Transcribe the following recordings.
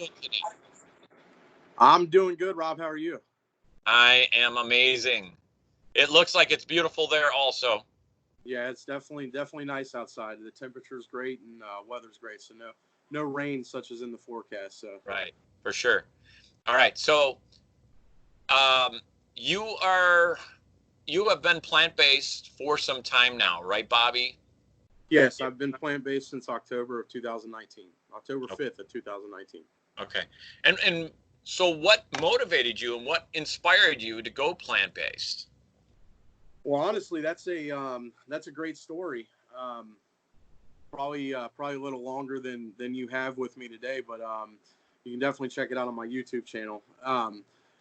doing today? I'm doing good, Rob. How are you? I am amazing. It looks like it's beautiful there also. Yeah, it's definitely nice outside. The temperature's great and weather's great. So no rain such as in the forecast. So Right, for sure. All right, so um, you are you have been plant-based for some time now, right, Bobby? yes, I've been plant-based since October of 2019, October 5th of 2019. Okay. And so what motivated you and what inspired you to go plant-based? Well, honestly, that's a great story. Um, probably a little longer than you have with me today, but you can definitely check it out on my YouTube channel.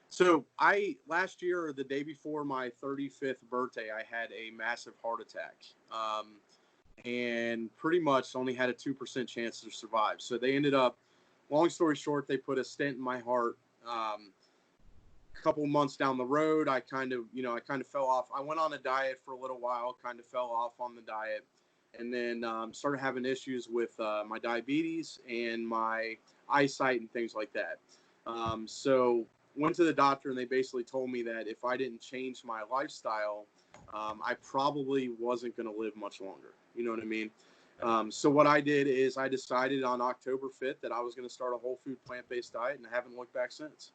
So I last year or the day before my 35th birthday, I had a massive heart attack, and pretty much only had a 2% chance to survive. So they ended up, long story short, they put a stent in my heart. A couple months down the road, I kind of fell off. I went on a diet for a little while, kind of fell off on the diet, and then started having issues with my diabetes and my eyesight and things like that. So went to the doctor, and they basically told me that if I didn't change my lifestyle, I probably wasn't going to live much longer. You know what I mean? So what I did is I decided on October 5th that I was going to start a whole food plant-based diet, and I haven't looked back since.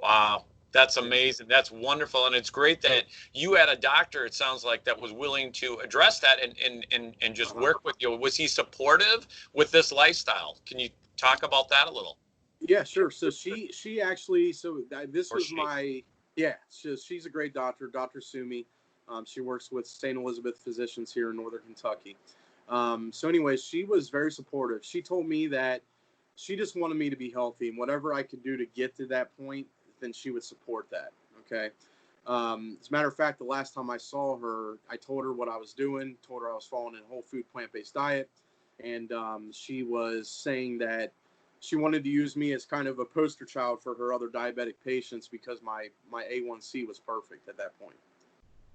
Wow, that's amazing. That's wonderful. And it's great that you had a doctor, it sounds like, that was willing to address that and just work with you. Was he supportive with this lifestyle? Can you talk about that a little? Yeah, sure. So she actually, this Or was she? my, yeah, she's a great doctor, Dr. Sumi. She works with St. Elizabeth Physicians here in Northern Kentucky. So anyways, she was very supportive. She told me that she just wanted me to be healthy, and whatever I could do to get to that point, then she would support that. Okay. As a matter of fact, the last time I saw her, I told her what I was doing, told her I was following a whole food plant-based diet, and she was saying that she wanted to use me as kind of a poster child for her other diabetic patients because my A1C was perfect at that point.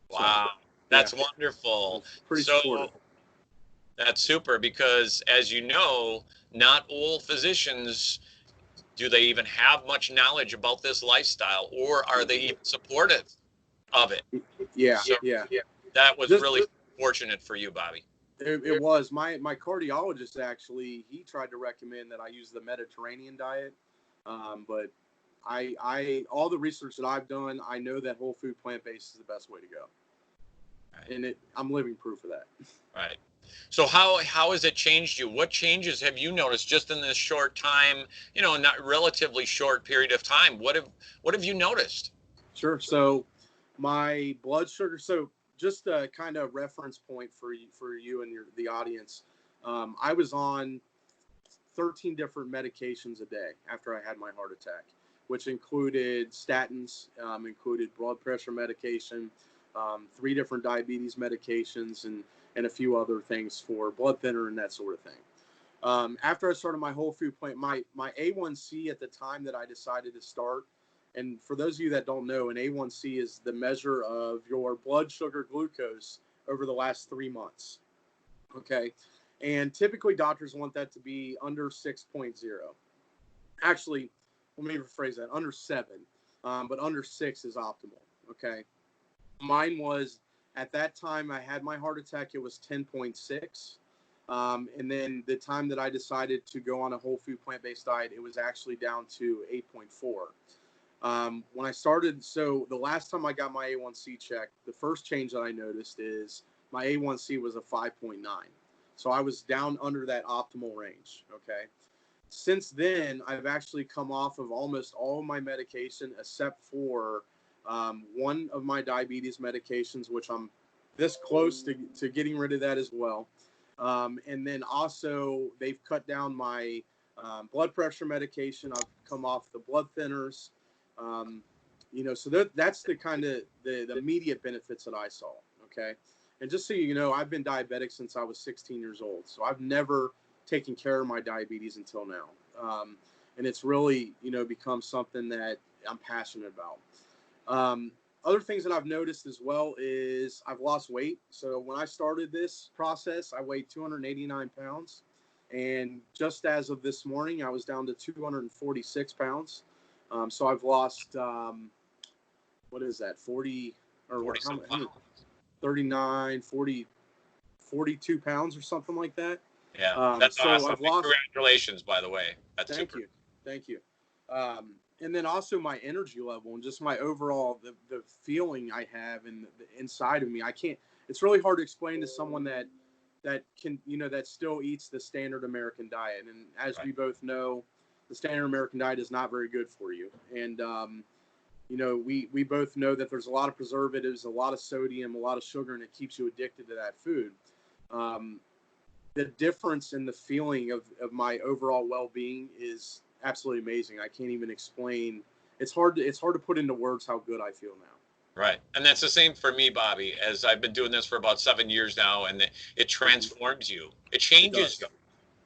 Wow, So, that's yeah, wonderful. pretty So supportive. that's super because, as you know, not all physicians do they even have much knowledge about this lifestyle, or are they even supportive of it? Yeah, So yeah. that was Just really fortunate for you, Bobby. it was my cardiologist actually. He tried to recommend that I use the Mediterranean diet, but I all the research that I've done, I know that whole food plant based is the best way to go, Right. and I'm living proof of that. Right. So how has it changed you? What changes have you noticed just in this short time, not relatively short period of time? What have you noticed? Sure. So my blood sugar. So just a kind of reference point for you and the audience. I was on 13 different medications a day after I had my heart attack, which included statins, included blood pressure medication, 3 different diabetes medications, and a few other things for blood thinner and that sort of thing. After I started my whole food plant, my A1C at the time that I decided to start, and for those of you that don't know, an A1C is the measure of your blood sugar glucose over the last 3 months. Okay. And typically doctors want that to be under 6.0. Actually, let me rephrase that, under 7, but under 6 is optimal. Okay. Mine was, at that time I had my heart attack, it was 10.6. And then the time that I decided to go on a whole food plant-based diet, it was actually down to 8.4. When I started, so the last time I got my A1C checked, the first change that I noticed is my A1C was a 5.9. So I was down under that optimal range. Okay. Since then, I've actually come off of almost all of my medication except for one of my diabetes medications, which I'm this close to getting rid of that as well. And then also, they've cut down my blood pressure medication. I've come off the blood thinners. Um, so that's the kind of the immediate benefits that I saw. Okay. And just so you know, I've been diabetic since I was 16 years old. So I've never taken care of my diabetes until now. And it's really, become something that I'm passionate about. Other things that I've noticed as well is I've lost weight. So when I started this process, I weighed 289 pounds. And just as of this morning, I was down to 246 pounds. So I've lost, what is that, 40 or 40 how some many? pounds. 39, 40, 42 pounds or something like that. Yeah, that's So awesome. I've lost. Congratulations, by the way. That's Thank super. you. Thank you. And then also my energy level and just my overall, the feeling I have and the inside of me. It's really hard to explain to someone that can, that still eats the standard American diet. And as Right. we both know, the standard American diet is not very good for you. And, we both know that there's a lot of preservatives, a lot of sodium, a lot of sugar, and it keeps you addicted to that food. The difference in the feeling of my overall well-being is absolutely amazing. I can't even explain. It's hard to put into words how good I feel now. Right. And that's the same for me, Bobby, as I've been doing this for about 7 years now, and it transforms you. It changes you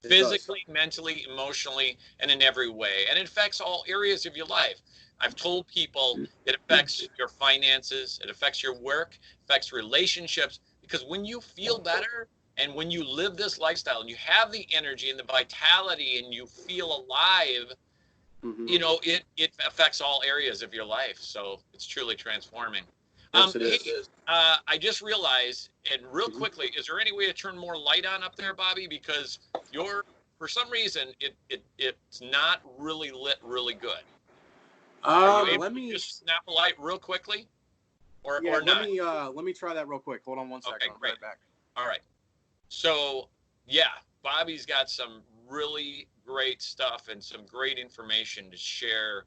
physically, mentally, emotionally, and in every way. And it affects all areas of your life. I've told people it affects your finances, it affects your work, affects relationships, because when you feel better and when you live this lifestyle and you have the energy and the vitality and you feel alive, it affects all areas of your life. So it's truly transforming. Yes, it Hey, is. I just realized, and real quickly, is there any way to turn more light on up there, Bobby? Because for some reason, it's not really lit really good. Are you able to just snap a light real quickly, or not? Let me try that real quick. Hold on one second. Okay, I'll be great. right back. All right. So yeah, Bobby's got some really great stuff and some great information to share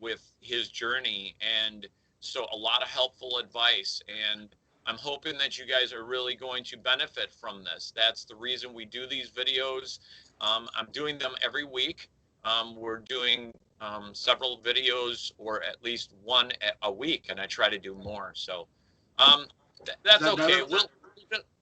with his journey, and so a lot of helpful advice. And I'm hoping that you guys are really going to benefit from this. That's the reason we do these videos. I'm doing them every week. We're doing several videos, or at least one a week, and I try to do more. So that's okay.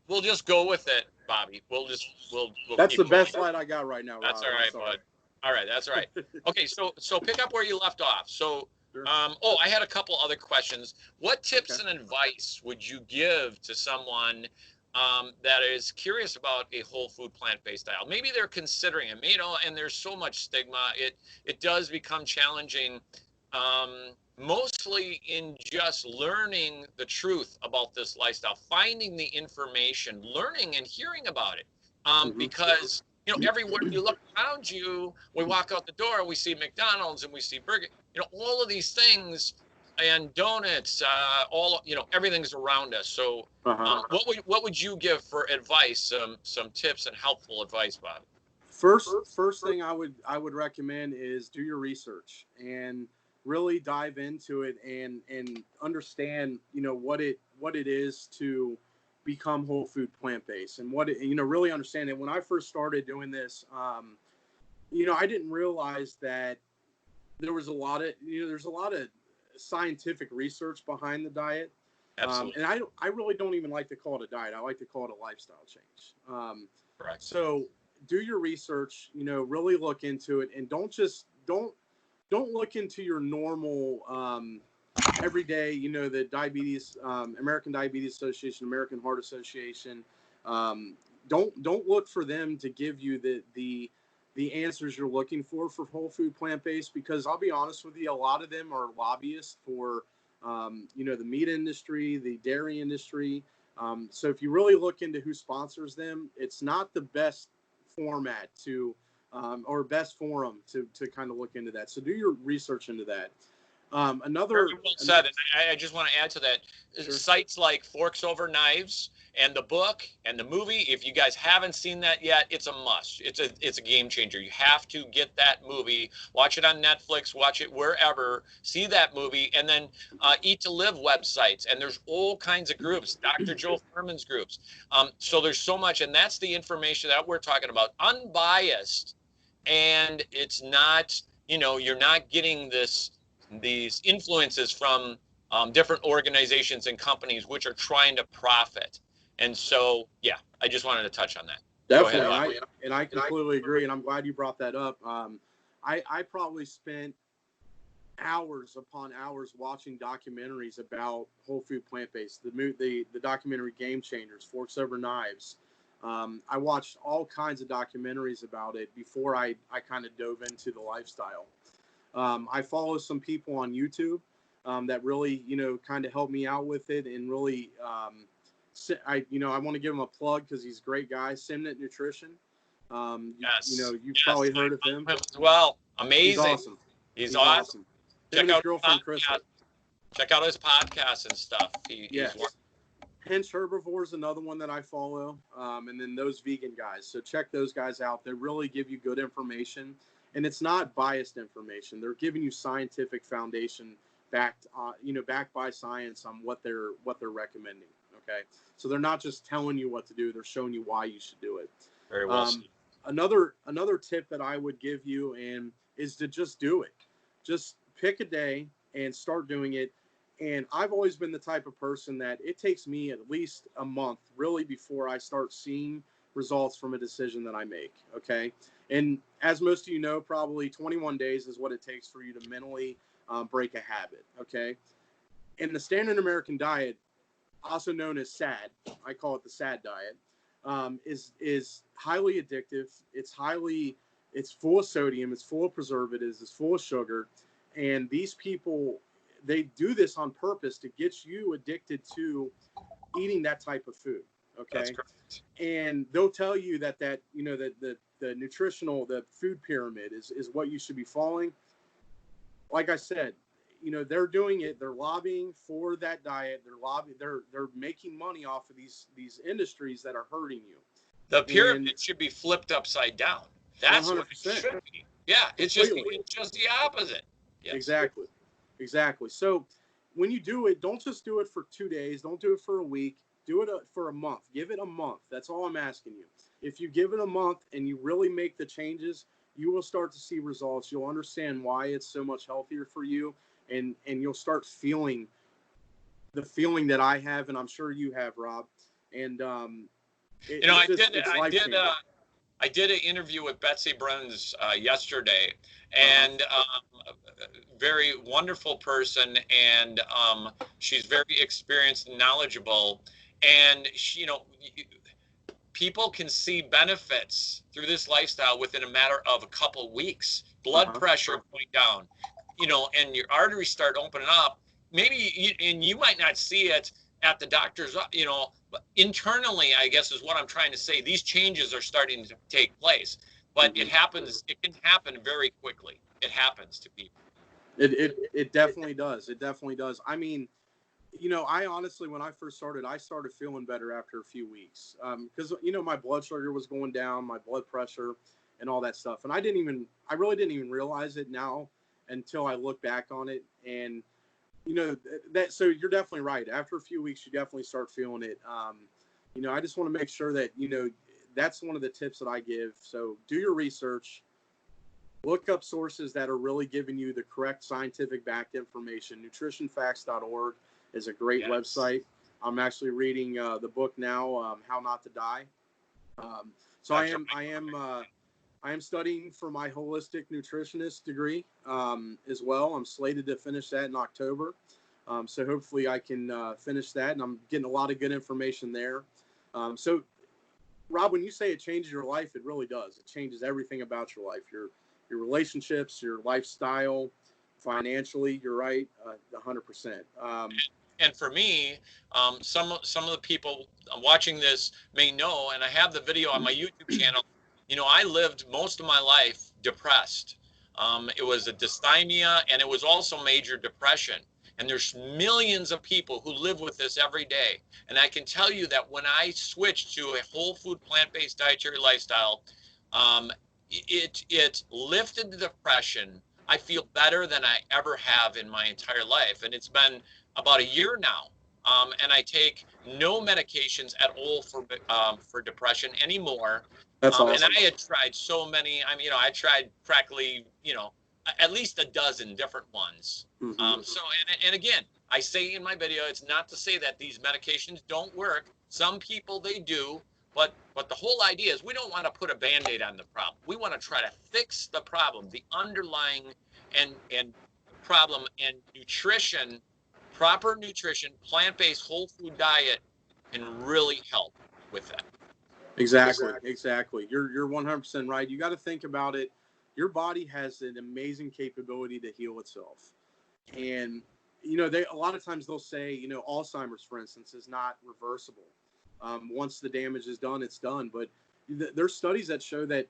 We'll just go with it, Bobby. We'll That's keep the best going. light I got right now, Rob. That's all right, bud. All right, that's all right. Okay, so pick up where you left off. So, Sure. I had a couple other questions. What tips and advice would you give to someone that is curious about a whole food plant-based diet? Maybe they're considering it, and there's so much stigma. It does become challenging. Mostly in just learning the truth about this lifestyle, finding the information, learning and hearing about it. Because everywhere you look around you, we walk out the door, we see McDonald's and we see burger, all of these things and donuts, everything's around us. So what would you give for advice, some tips and helpful advice, Bob? First thing I would recommend is do your research and really dive into it and understand what it is to become whole food plant-based, and what it, really understand it. When I first started doing this, I didn't realize that there's a lot of scientific research behind the diet. Absolutely. And I really don't even like to call it a diet. I like to call it a lifestyle change. Correct. So do your research, really look into it, and don't look into your normal everyday, the diabetes, American Diabetes Association, American Heart Association. Don't look for them to give you the answers you're looking for whole food plant-based, because I'll be honest with you, a lot of them are lobbyists for, the meat industry, the dairy industry. So if you really look into who sponsors them, it's not the best format or best forum to kind of look into that. So do your research into that. Very well said. And I just want to add to that. Sure. Sites like Forks Over Knives and the book and the movie, if you guys haven't seen that yet, it's a must. It's a game changer. You have to get that movie, watch it on Netflix, watch it wherever, see that movie, and then Eat to Live websites. And there's all kinds of groups, Dr. Joe Furman's groups. So there's so much, and that's the information that we're talking about, unbiased. And it's not, you're not getting these influences from different organizations and companies which are trying to profit. And so, yeah, I just wanted to touch on that. Definitely. I completely agree. And I'm glad you brought that up. I probably spent hours upon hours watching documentaries about whole food plant-based, the documentary Game Changers, Forks Over Knives. I watched all kinds of documentaries about it before I kind of dove into the lifestyle. I follow some people on YouTube that really, kind of help me out with it, and really, I want to give him a plug because he's a great guy. Simnett Nutrition. You've probably heard of him as well. Amazing. He's awesome. He's awesome. Him and his girlfriend Crystal. Check out his podcast and stuff. Yes. Hinch Herbivore is another one that I follow, and then those vegan guys. So check those guys out. They really give you good information, and it's not biased information. They're giving you scientific foundation backed by science on what they're recommending. Okay, so they're not just telling you what to do; they're showing you why you should do it. Very well. Another tip that I would give you is to just do it. Just pick a day and start doing it. And I've always been the type of person that it takes me at least a month really before I start seeing results from a decision that I make. Okay. And as most of you know, probably 21 days is what it takes for you to mentally break a habit. Okay. And the standard American diet, also known as SAD, I call it the SAD diet, is highly addictive. It's full of sodium. It's full of preservatives. It's full of sugar. And these people, they do this on purpose to get you addicted to eating that type of food. Okay. That's correct. And they'll tell you that the food pyramid is what you should be following. Like I said, they're doing it. They're lobbying for that diet. They're making money off of these industries that are hurting you. The pyramid should be flipped upside down. That's 100%. What it should be. Yeah. It's just the opposite. Yes. Exactly. So when you do it, don't just do it for 2 days. Don't do it for a week. Do it for a month. Give it a month. That's all I'm asking you. If you give it a month and you really make the changes, you will start to see results. You'll understand why it's so much healthier for you, and you'll start feeling the feeling that I have, and I'm sure you have, Rob. And I did an interview with Betsy Bruns yesterday, and very wonderful person, and she's very experienced and knowledgeable, and she, people can see benefits through this lifestyle within a matter of a couple weeks. Blood pressure going down, and your arteries start opening up. Maybe you might not see it at the doctor's, but internally, I guess is what I'm trying to say. These changes are starting to take place, but it can happen very quickly. It happens to people. It definitely does. It definitely does. I mean, I honestly, when I first started, I started feeling better after a few weeks. Because, my blood sugar was going down, my blood pressure and all that stuff. And I really didn't even realize it now until I look back on it. And, so you're definitely right. After a few weeks, you definitely start feeling it. I just want to make sure that, that's one of the tips that I give. So do your research, look up sources that are really giving you the correct scientific backed information. Nutritionfacts.org is a great website. I'm actually reading the book now, How Not to Die. So I am studying for my holistic nutritionist degree as well. I'm slated to finish that in October. So hopefully I can finish that, and I'm getting a lot of good information there. So Rob, when you say it changes your life, it really does. It changes everything about your life, your relationships, your lifestyle, financially. You're right, 100%. And for me, some of the people watching this may know, and I have the video on my YouTube channel. I lived most of my life depressed. It was a dysthymia, and it was also major depression. And there's millions of people who live with this every day. And I can tell you that when I switched to a whole food, plant-based dietary lifestyle, it lifted the depression. I feel better than I ever have in my entire life. And it's been about a year now. And I take no medications at all for depression anymore. That's awesome. And I had tried so many. I tried practically, at least a dozen different ones. And again, I say in my video, it's not to say that these medications don't work. Some people, they do. But the whole idea is we don't want to put a Band-Aid on the problem. We want to try to fix the problem, the underlying and problem, and nutrition, proper nutrition, plant-based whole food diet can really help with that. Exactly. You're 100% right. You got to think about it. Your body has an amazing capability to heal itself. And, they a lot of times they'll say, Alzheimer's, for instance, is not reversible. Once the damage is done, it's done. But there's studies that show that,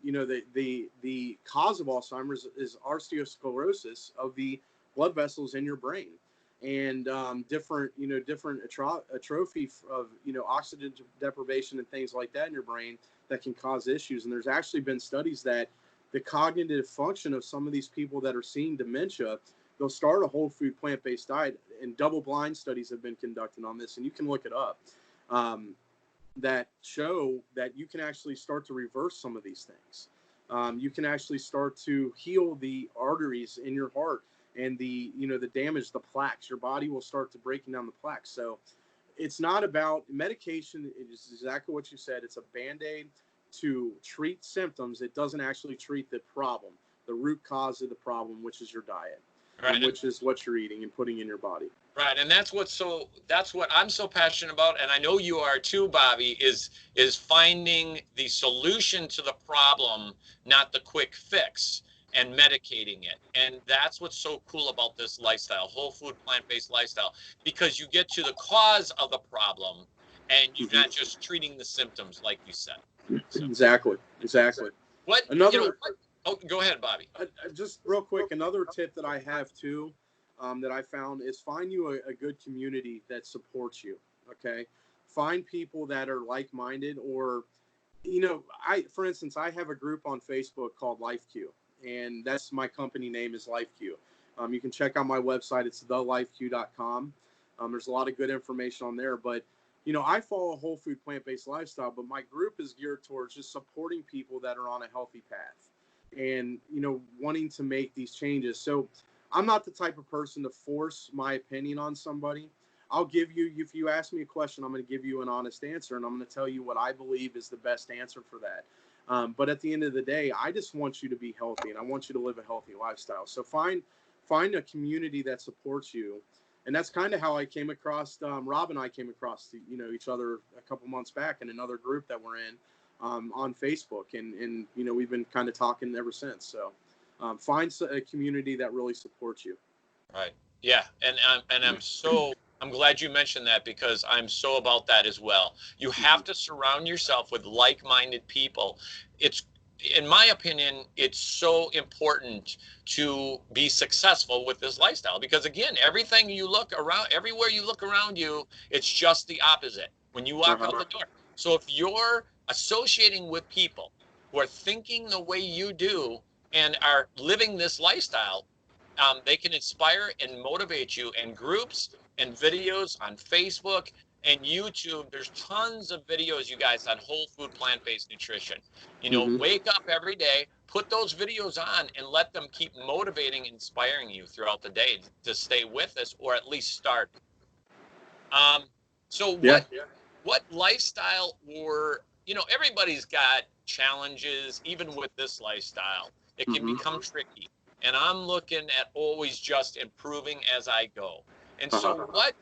the cause of Alzheimer's is osteosclerosis of the blood vessels in your brain, and different atrophy of, oxygen deprivation and things like that in your brain that can cause issues. And there's actually been studies that the cognitive function of some of these people that are seeing dementia, they'll start a whole food plant-based diet, and double-blind studies have been conducted on this, and you can look it up, that show that you can actually start to reverse some of these things. You can actually start to heal the arteries in your heart, and the damage, the plaques. Your body will start to breaking down the plaques. So it's not about medication. It is exactly what you said. It's a Band-Aid to treat symptoms. It doesn't actually treat the problem, the root cause of the problem, which is your diet, Right. and which is what you're eating and putting in your body. Right, and that's what I'm so passionate about, and I know you are too, Bobby, is finding the solution to the problem, not the quick fix, and medicating it. And that's what's so cool about this lifestyle, whole food, plant-based lifestyle, because you get to the cause of the problem, and you're not just treating the symptoms, like you said. So, Exactly. what Another. Oh, go ahead, Bobby. Just real quick, another tip that I have too, that I found, is find you a good community that supports you. Okay, find people that are like-minded, or, for instance, I have a group on Facebook called LifeQ, and that's my company name is LifeQ. You can check out my website. It's thelifeq.com. There's a lot of good information on there, but I follow a whole food plant-based lifestyle, but my group is geared towards just supporting people that are on a healthy path, and wanting to make these changes. So I'm not the type of person to force my opinion on somebody. I'll give you, if you ask me a question, I'm going to give you an honest answer, and I'm going to tell you what I believe is the best answer for that. But at the end of the day, I just want you to be healthy, and I want you to live a healthy lifestyle. So find a community that supports you. And that's kind of how I came across, Rob and I came across, each other a couple months back in another group that we're in, on Facebook. And we've been kind of talking ever since. So find a community that really supports you. Right. Yeah. And I'm glad you mentioned that, because I'm so about that as well. You have to surround yourself with like-minded people. It's, in my opinion, it's so important to be successful with this lifestyle, because again, everywhere you look around you, it's just the opposite when you walk out the door. So if you're associating with people who are thinking the way you do and are living this lifestyle, they can inspire and motivate you in groups and videos on Facebook and YouTube. There's tons of videos, you guys, on whole food, plant-based nutrition. Wake up every day, put those videos on, and let them keep motivating and inspiring you throughout the day to stay with us, or at least start. What lifestyle, or, everybody's got challenges, even with this lifestyle. It can become tricky. And I'm looking at always just improving as I go. And so what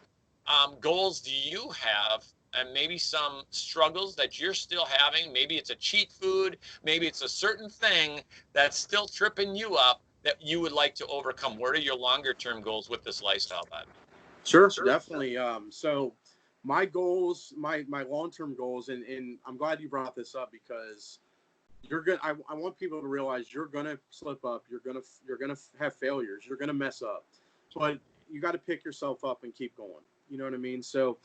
goals do you have, and maybe some struggles that you're still having? Maybe it's a cheat food. Maybe it's a certain thing that's still tripping you up that you would like to overcome. What are your longer term goals with this lifestyle, Bob? Sure, definitely. So my goals, my long-term goals, and I'm glad you brought this up, because I want people to realize you're gonna slip up. You're gonna have failures. You're gonna mess up, but you got to pick yourself up and keep going. You know what I mean? So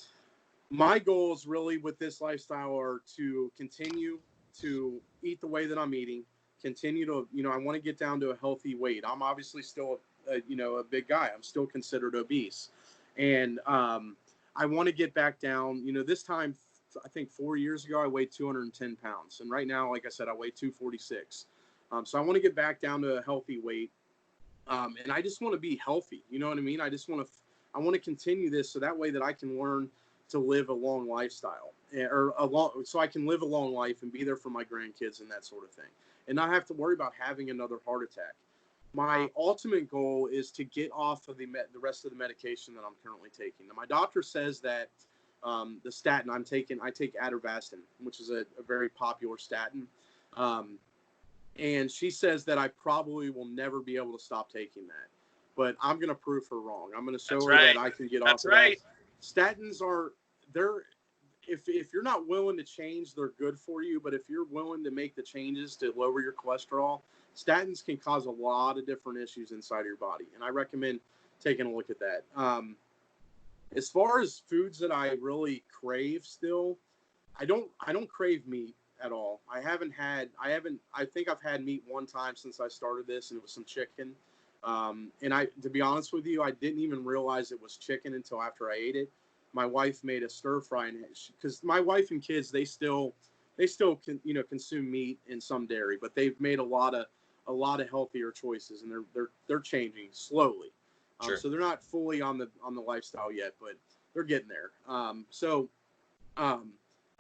my goals really with this lifestyle are to continue to eat the way that I'm eating. Continue to, I want to get down to a healthy weight. I'm obviously still a big guy. I'm still considered obese, and I want to get back down. This time, I think 4 years ago, I weighed 210 pounds. And right now, like I said, I weigh 246. So I want to get back down to a healthy weight. And I just want to be healthy. You know what I mean? I want to continue this, so that way that I can learn to live a long lifestyle, so I can live a long life and be there for my grandkids and that sort of thing, and not have to worry about having another heart attack. My ultimate goal is to get off of the rest of the medication that I'm currently taking. Now, my doctor says that the statin I take atorvastatin, which is a very popular statin. And she says that I probably will never be able to stop taking that. But I'm going to prove her wrong. I'm going to show her that I can get off of that. Statins they're, if you're not willing to change, they're good for you. But if you're willing to make the changes to lower your cholesterol, statins can cause a lot of different issues inside of your body. And I recommend taking a look at that. As far as foods that I really crave still, I don't crave meat at all. I think I've had meat one time since I started this, and it was some chicken. And to be honest with you, I didn't even realize it was chicken until after I ate it. My wife made a stir fry, because my wife and kids, they still consume meat and some dairy, but they've made a lot of healthier choices, and they're changing slowly. Sure. So they're not fully on the lifestyle yet, but they're getting there.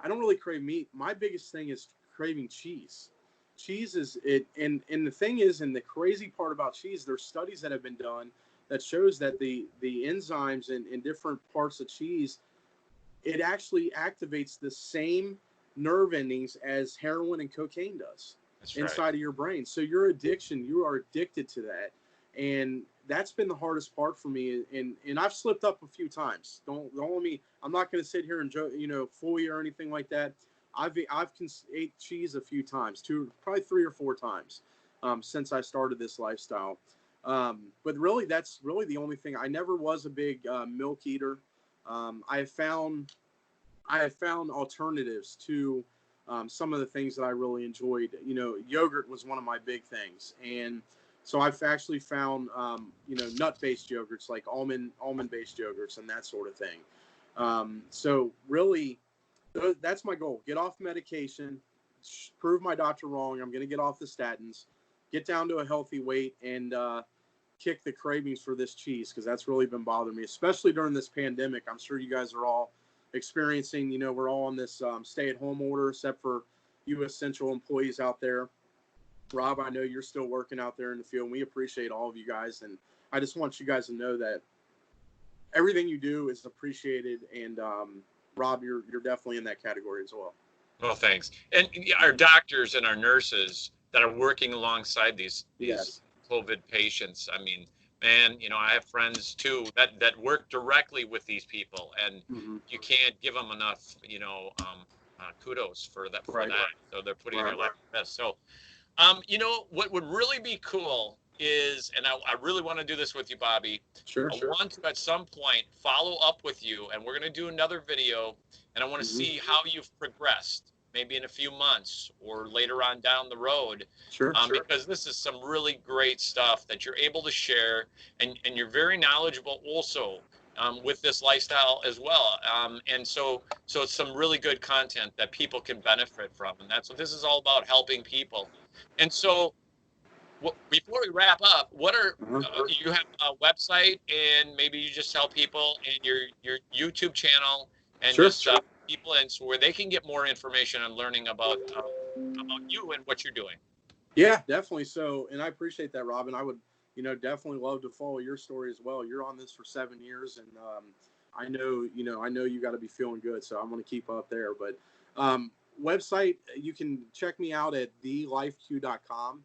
I don't really crave meat. My biggest thing is craving cheese. Cheese is it, and the thing is, and the crazy part about cheese, there's studies that have been done that shows that the enzymes in different parts of cheese, it actually activates the same nerve endings as heroin and cocaine does. That's inside of your brain. So you are addicted to that. And that's been the hardest part for me. And I've slipped up a few times. Don't let me, I'm not going to sit here and fool you or anything like that. I've ate cheese a few times, probably 3 or 4 times, since I started this lifestyle. But really, that's really the only thing. I never was a big milk eater. I have found alternatives to some of the things that I really enjoyed. Yogurt was one of my big things, and so I've actually found nut-based yogurts, like almond-based yogurts and that sort of thing. So really, that's my goal: get off medication, prove my doctor wrong. I'm going to get off the statins, get down to a healthy weight, and kick the cravings for this cheese, because that's really been bothering me, especially during this pandemic. I'm sure you guys are all experiencing, we're all on this stay-at-home order, except for you essential employees out there. Rob, I know you're still working out there in the field, and we appreciate all of you guys. And I just want you guys to know that everything you do is appreciated. And Rob, you're definitely in that category as well. Well, thanks. And our doctors and our nurses that are working alongside these Yes. COVID patients. I mean, man, I have friends too that work directly with these people, and you can't give them enough, kudos for that. So they're putting their life at risk. So, what would really be cool is, and I really want to do this with you, Bobby. Sure. I want to at some point follow up with you, and we're going to do another video, and I want to see how you've progressed, maybe in a few months or later on down the road. Sure. Because this is some really great stuff that you're able to share, and you're very knowledgeable also with this lifestyle as well. And so it's some really good content that people can benefit from, and that's what this is all about, helping people. And so before we wrap up, what are you have a website, and maybe you just tell people in your YouTube channel and people, and so where they can get more information on learning about you and what you're doing. Yeah, definitely. So, and I appreciate that, Robin. I would, definitely love to follow your story as well. You're on this for 7 years, and I know you got to be feeling good. So I'm going to keep up there. But website, you can check me out at thelifeq.com.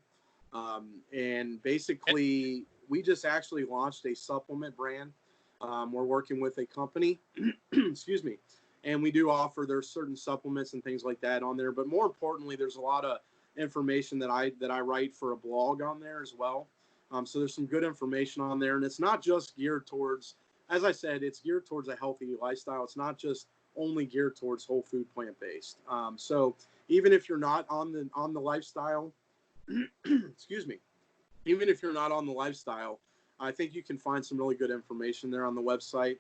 And basically, we just actually launched a supplement brand. We're working with a company, excuse me, and we do offer, there's certain supplements and things like that on there. But more importantly, there's a lot of information that I write for a blog on there as well. So there's some good information on there, and it's not just geared towards, as I said, it's geared towards a healthy lifestyle. It's not just only geared towards whole food, plant-based. So even if you're not on the lifestyle, excuse me, even if you're not on the lifestyle, I think you can find some really good information there on the website.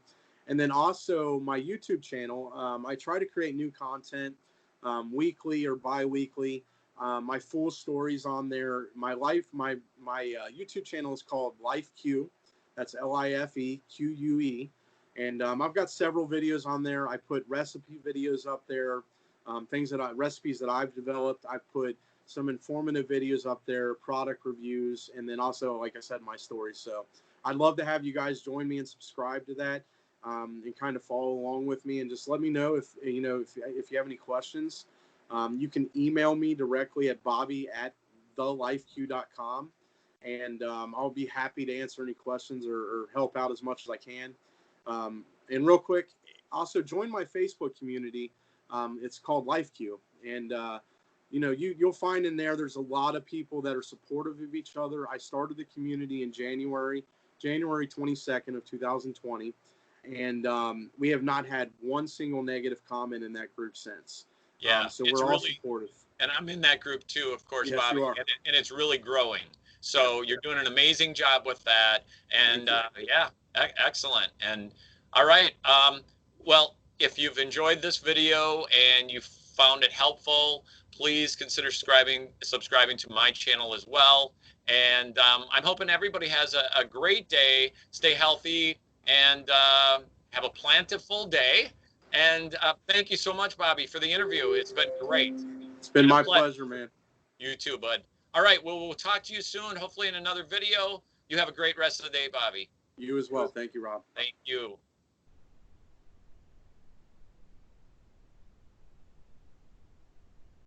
And then also my YouTube channel, I try to create new content weekly or bi-weekly. My full stories on there. My YouTube channel is called LifeQ. That's LIFEQUE. And I've got several videos on there. I put recipe videos up there, recipes that I've developed. I put some informative videos up there, product reviews, and then also, like I said, my stories. So I'd love to have you guys join me and subscribe to that. and kind of follow along with me, and just let me know if if you have any questions. You can email me directly at bobby@thelifeq.com, and I'll be happy to answer any questions or help out as much as I can. And real quick, also join my Facebook community. It's called LifeQ, and you'll find in there's a lot of people that are supportive of each other. I started the community in January 22nd of 2020, and we have not had one single negative comment in that group since. Yeah, so it's we're all really supportive. And I'm in that group too, of course, Yes, Bobby, you are. and it's really growing. So you're doing an amazing job with that, and yeah, excellent. And all right, well, if you've enjoyed this video and you found it helpful, please consider subscribing to my channel as well. And I'm hoping everybody has a great day. Stay healthy and have a plentiful day. And thank you so much, Bobby, for the interview. It's been great. It's been my pleasure, man. You too, bud. All right, well, we'll talk to you soon, hopefully in another video. You have a great rest of the day, Bobby. You as well. Thank you, Rob. Thank you.